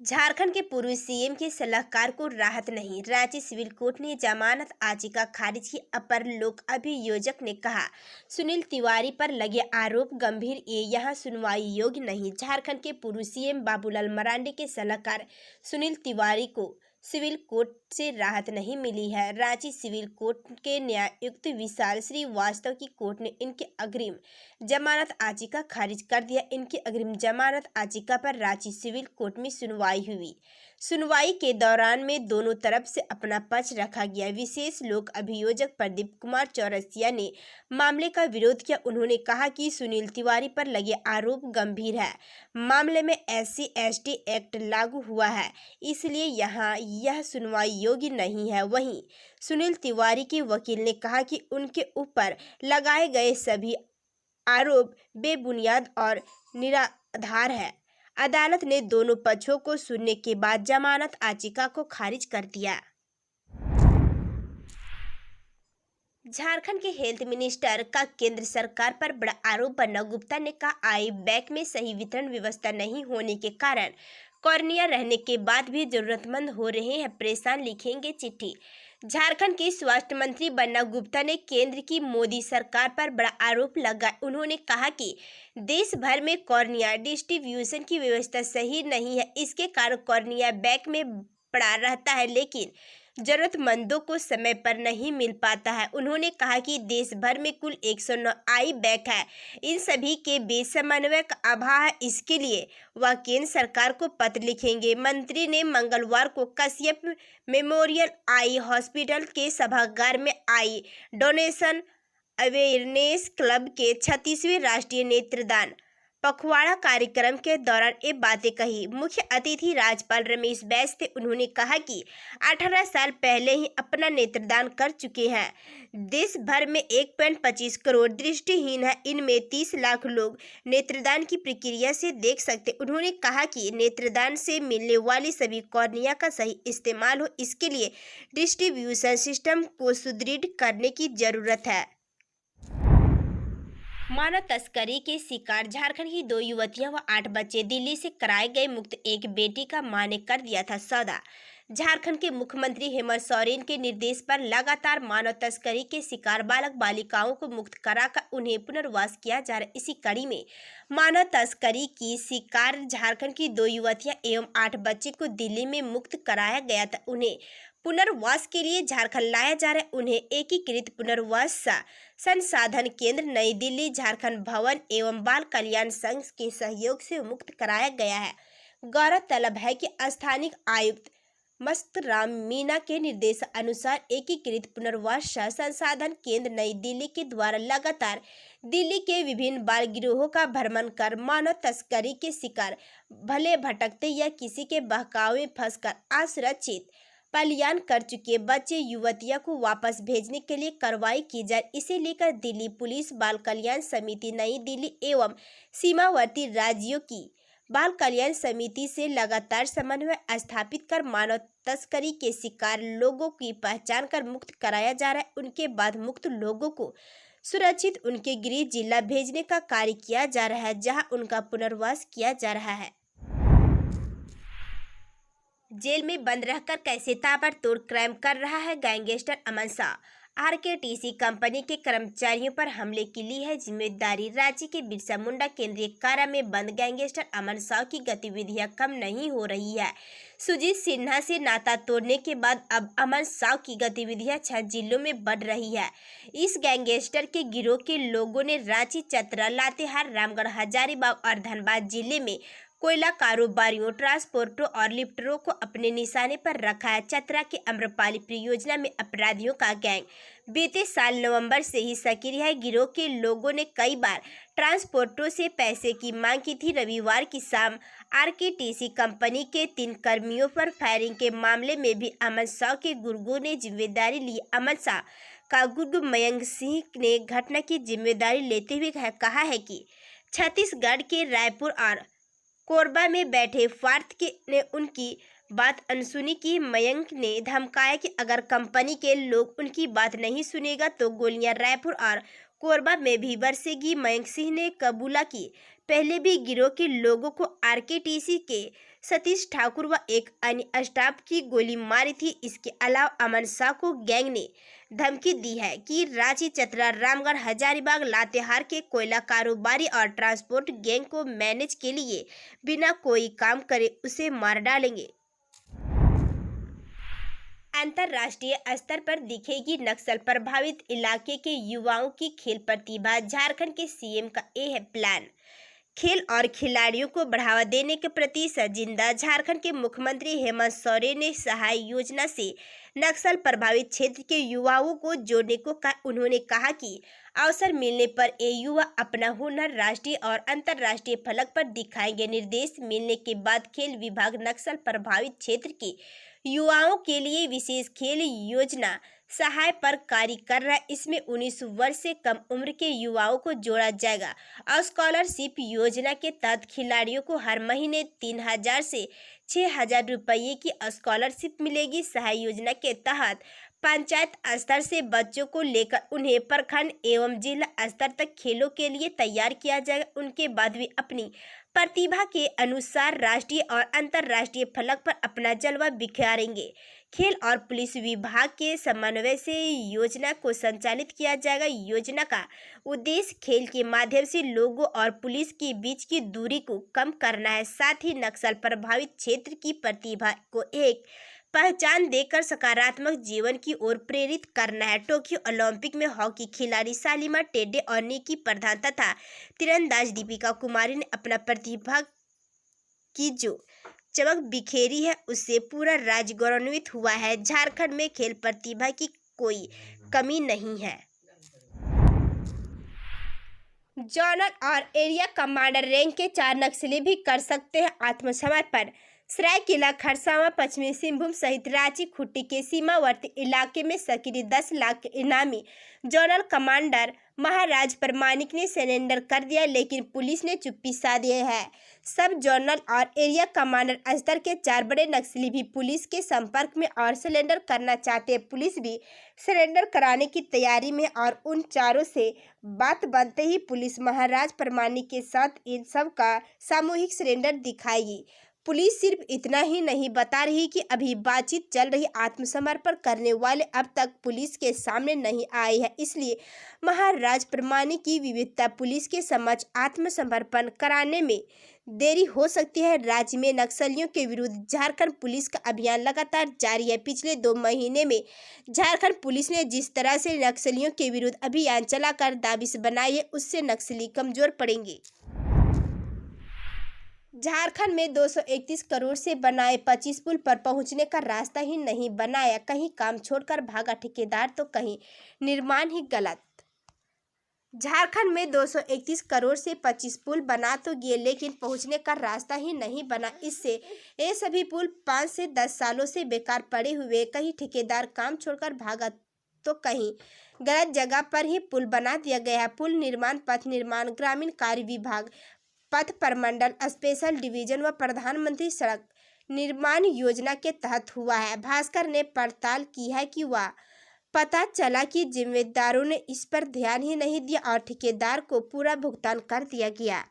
झारखंड के पूर्व सीएम के सलाहकार को राहत नहीं। रांची सिविल कोर्ट ने जमानत याचिका खारिज की। अपर लोक अभियोजक ने कहा, सुनील तिवारी पर लगे आरोप गंभीर, ये यहाँ सुनवाई योग्य नहीं। झारखंड के पूर्व सीएम बाबूलाल मरांडी के सलाहकार सुनील तिवारी को सिविल कोर्ट से राहत नहीं मिली है। रांची सिविल कोर्ट के न्यायायुक्त विशाल श्रीवास्तव की कोर्ट ने इनके अग्रिम जमानत याचिका खारिज कर दिया। इनकी अग्रिम जमानत याचिका पर रांची सिविल कोर्ट में सुनवाई हुई। सुनवाई के दौरान में दोनों तरफ से अपना पक्ष रखा गया। विशेष लोक अभियोजक प्रदीप कुमार चौरसिया ने मामले का विरोध किया। उन्होंने कहा कि सुनील तिवारी पर लगे आरोप गंभीर है। मामले में SC/ST एक्ट लागू हुआ है, इसलिए यहाँ यह सुनवाई योग्य नहीं है। वहीं सुनील तिवारी के वकील ने कहा कि उनके ऊपर लगाए गए सभी आरोप बेबुनियाद और निराधार है। अदालत ने दोनों पक्षों को सुनने के बाद जमानत याचिका को खारिज कर दिया। झारखंड के हेल्थ मिनिस्टर का केंद्र सरकार पर बड़ा आरोप बना। गुप्ता ने कहा, आई बैक में सही वितरण व्यवस्था नहीं होने के कारण कॉर्निया रहने के बाद भी जरूरतमंद हो रहे हैं परेशान, लिखेंगे चिट्ठी। झारखंड के स्वास्थ्य मंत्री बन्ना गुप्ता ने केंद्र की मोदी सरकार पर बड़ा आरोप लगाया। उन्होंने कहा कि देश भर में कॉर्निया डिस्ट्रीब्यूशन की व्यवस्था सही नहीं है। इसके कारण कॉर्निया बैक में पड़ा रहता है, लेकिन जरूरतमंदों को समय पर नहीं मिल पाता है। उन्होंने कहा कि देश भर में कुल 109 आई बैक है। इन सभी के बीच समन्वय का अभाव है। इसके लिए वह केंद्र सरकार को पत्र लिखेंगे। मंत्री ने मंगलवार को कश्यप मेमोरियल आई हॉस्पिटल के सभागार में आई डोनेशन अवेयरनेस क्लब के 36वें राष्ट्रीय नेत्रदान पखवाड़ा कार्यक्रम के दौरान ये बातें कही। मुख्य अतिथि राज्यपाल रमेश बैस थे। उन्होंने कहा कि 18 साल पहले ही अपना नेत्रदान कर चुके हैं। देश भर में 1.25 करोड़ दृष्टिहीन है। इनमें 30 लाख लोग नेत्रदान की प्रक्रिया से देख सकते। उन्होंने कहा कि नेत्रदान से मिलने वाली सभी कॉर्निया का सही इस्तेमाल हो, इसके लिए डिस्ट्रीब्यूशन सिस्टम को सुदृढ़ करने की जरूरत है। मानव तस्करी के शिकार झारखंड की 2 युवतियां व 8 बच्चे। दिल्ली से कराए गए मुक्त एक बेटी का मां ने कर दिया था सौदा। झारखंड के मुख्यमंत्री हेमंत सोरेन के निर्देश पर लगातार मानव तस्करी के शिकार बालक बालिकाओं को मुक्त कराकर उन्हें पुनर्वास किया जा रहा है। इसी कड़ी में मानव तस्करी की शिकार झारखंड की 2 युवतियां एवं 8 बच्चे को दिल्ली में मुक्त कराया गया था। उन्हें पुनर्वास के लिए झारखंड लाया जा रहा है। उन्हें एकीकृत पुनर्वास संसाधन केंद्र नई दिल्ली झारखंड भवन एवं बाल कल्याण संघ के सहयोग से मुक्त कराया गया है। गौरतलब है कि स्थानीय आयुक्त मस्तराम मीना के निर्देश अनुसार एकीकृत पुनर्वास संसाधन केंद्र नई दिल्ली के द्वारा लगातार दिल्ली के विभिन्न बाल गिरोहों का भ्रमण कर मानव तस्करी के शिकार भले भटकते या किसी के बहकावे में फंसकर असुरक्षित पलायन कर चुके बच्चे युवतियों को वापस भेजने के लिए कार्रवाई की जाए। इसे लेकर दिल्ली पुलिस, बाल कल्याण समिति नई दिल्ली एवं सीमावर्ती राज्यों की बाल कल्याण समिति से लगातार समन्वय स्थापित कर मानव तस्करी के शिकार लोगों की पहचान कर मुक्त कराया जा रहा है। उनके बाद मुक्त लोगों को सुरक्षित उनके गृह जिला भेजने का कार्य किया जा रहा है, जहां उनका पुनर्वास किया जा रहा है। जेल में बंद रहकर कैसे ताबड़तोड़ क्राइम कर रहा है गैंगस्टर अमन शाह। RKTC कंपनी के कर्मचारियों पर हमले की ली है जिम्मेदारी। रांची के बिरसा मुंडा केंद्रीय कारा में बंद गैंगस्टर अमन शाह की गतिविधियां कम नहीं हो रही है। सुजीत सिन्हा से नाता तोड़ने के बाद अब अमन शाह की गतिविधियां 6 जिलों में बढ़ रही है। इस गैंगस्टर के गिरोह के लोगों ने रांची, चतरा, लातेहार, रामगढ़, हजारीबाग और धनबाद जिले में कोयला कारोबारियों, ट्रांसपोर्टरों और लिफ्टरों को अपने निशाने पर रखा है। चतरा के अम्रपाली परियोजना में अपराधियों का गैंग बीते साल नवंबर से ही सक्रिय है। गिरोह के लोगों ने कई बार ट्रांसपोर्टरों से पैसे की मांग की थी। रविवार की शाम RKTC कंपनी के 3 कर्मियों पर फायरिंग के मामले में भी अमन शाह के गुर्गों ने जिम्मेदारी ली। अमन शाह का गुर्ग मयंक सिंह ने घटना की जिम्मेदारी लेते हुए कहा है कि छत्तीसगढ़ के रायपुर और कोरबा में बैठे फार्थ ने उनकी बात अनसुनी की। मयंक ने धमकाया कि अगर कंपनी के लोग उनकी बात नहीं सुनेगा तो गोलियां रायपुर और कोरबा में भी बरसेगी। मयंक सिंह ने कबूला कि पहले भी गिरोह के लोगों को आरकेटीसी के सतीश ठाकुर व एक अन्य स्टाफ की गोली मारी थी। इसके अलावा अमन शाह को गैंग ने धमकी दी है कि रांची, चतरा, रामगढ़, हजारीबाग, लातेहार के कोयला कारोबारी और ट्रांसपोर्ट गैंग को मैनेज के लिए बिना कोई काम करे उसे मार डालेंगे। अंतर्राष्ट्रीय स्तर पर दिखेगी नक्सल प्रभावित इलाके के युवाओं की खेल प्रतिभा। झारखंड के सीएम का ये है प्लान। खेल और खिलाड़ियों को बढ़ावा देने के प्रति सजिंदा। झारखंड के मुख्यमंत्री हेमंत सोरेन ने सहाय योजना से नक्सल प्रभावित क्षेत्र के युवाओं को जोड़ने को कहा। उन्होंने कहा कि अवसर मिलने पर ये युवा अपना हुनर राष्ट्रीय और अंतर्राष्ट्रीय फलक पर दिखाएंगे। निर्देश मिलने के बाद खेल विभाग नक्सल प्रभावित क्षेत्र के युवाओं के लिए विशेष खेल योजना सहाय पर कार्य कर रहा है। इसमें 19 वर्ष से कम उम्र के युवाओं को जोड़ा जाएगा और स्कॉलरशिप योजना के तहत खिलाड़ियों को हर महीने 3,000 से 6,000 रुपये की स्कॉलरशिप मिलेगी। सहाय योजना के तहत पंचायत स्तर से बच्चों को लेकर उन्हें प्रखंड एवं जिला स्तर तक खेलों के लिए तैयार किया जाएगा। उनके बाद वे अपनी प्रतिभा के अनुसार राष्ट्रीय और अंतर्राष्ट्रीय फलक पर अपना जलवा बिखारेंगे। खेल और पुलिस विभाग के समन्वय से योजना को संचालित किया जाएगा। योजना का उद्देश्य खेल के माध्यम से लोगों और पुलिस के बीच की दूरी को कम करना है, साथ ही नक्सल प्रभावित क्षेत्र की प्रतिभा को एक पहचान देकर सकारात्मक जीवन की ओर प्रेरित करना है। टोक्यो ओलंपिक में हॉकी खिलाड़ी सालिमा टेडे और निकी प्रधान तथा तीरंदाज दीपिका कुमारी ने अपना प्रतिभा की जो चमक बिखेरी है, उससे पूरा राज्य गौरवान्वित हुआ है। झारखंड में खेल प्रतिभा की कोई कमी नहीं है। जोनल और एरिया कमांडर रैंक के 4 नक्सली भी कर सकते हैं आत्मसमर्पण। सरायकेला, खरसावां, पश्चिमी सिंहभूम सहित रांची, खूंटी के सीमावर्ती इलाके में सक्रिय 10 लाख के इनामी जोनल कमांडर महाराज परमानिक ने सरेंडर कर दिया, लेकिन पुलिस ने चुप्पी साधी है। सब जोनल और एरिया कमांडर स्तर के 4 बड़े नक्सली भी पुलिस के संपर्क में और सरेंडर करना चाहते हैं। पुलिस भी सरेंडर कराने की तैयारी में और उन चारों से बात बनते ही पुलिस महाराज परमानिक के साथ इन सब का सामूहिक सरेंडर दिखाएगी। पुलिस सिर्फ इतना ही नहीं बता रही कि अभी बातचीत चल रही। आत्मसमर्पण करने वाले अब तक पुलिस के सामने नहीं आए हैं, इसलिए महाराज परमानिक की विविधता पुलिस के समक्ष आत्मसमर्पण कराने में देरी हो सकती है। राज्य में नक्सलियों के विरुद्ध झारखंड पुलिस का अभियान लगातार जारी है। पिछले 2 महीने में झारखंड पुलिस ने जिस तरह से नक्सलियों के विरुद्ध अभियान चलाकर दाबिश बनाई है, उससे नक्सली कमजोर पड़ेंगे। झारखंड में 231 करोड़ से बनाए 25 पुल पर पहुंचने का रास्ता ही नहीं बनाया। कहीं काम छोड़कर भागा ठेकेदार तो कहीं निर्माण ही गलत। झारखंड में 231 करोड़ से 25 पुल बना तो गए, लेकिन पहुंचने का रास्ता ही नहीं बना। इससे ये सभी पुल 5 से 10 सालों से बेकार पड़े हुए। कहीं ठेकेदार काम छोड़कर भागा तो कहीं गलत जगह पर ही पुल बना दिया गया है। पुल निर्माण, पथ निर्माण, ग्रामीण कार्य विभाग, पथ प्रमंडल, स्पेशल डिवीजन व प्रधानमंत्री सड़क निर्माण योजना के तहत हुआ है। भास्कर ने पड़ताल की है कि वह पता चला कि जिम्मेदारों ने इस पर ध्यान ही नहीं दिया और ठेकेदार को पूरा भुगतान कर दिया गया।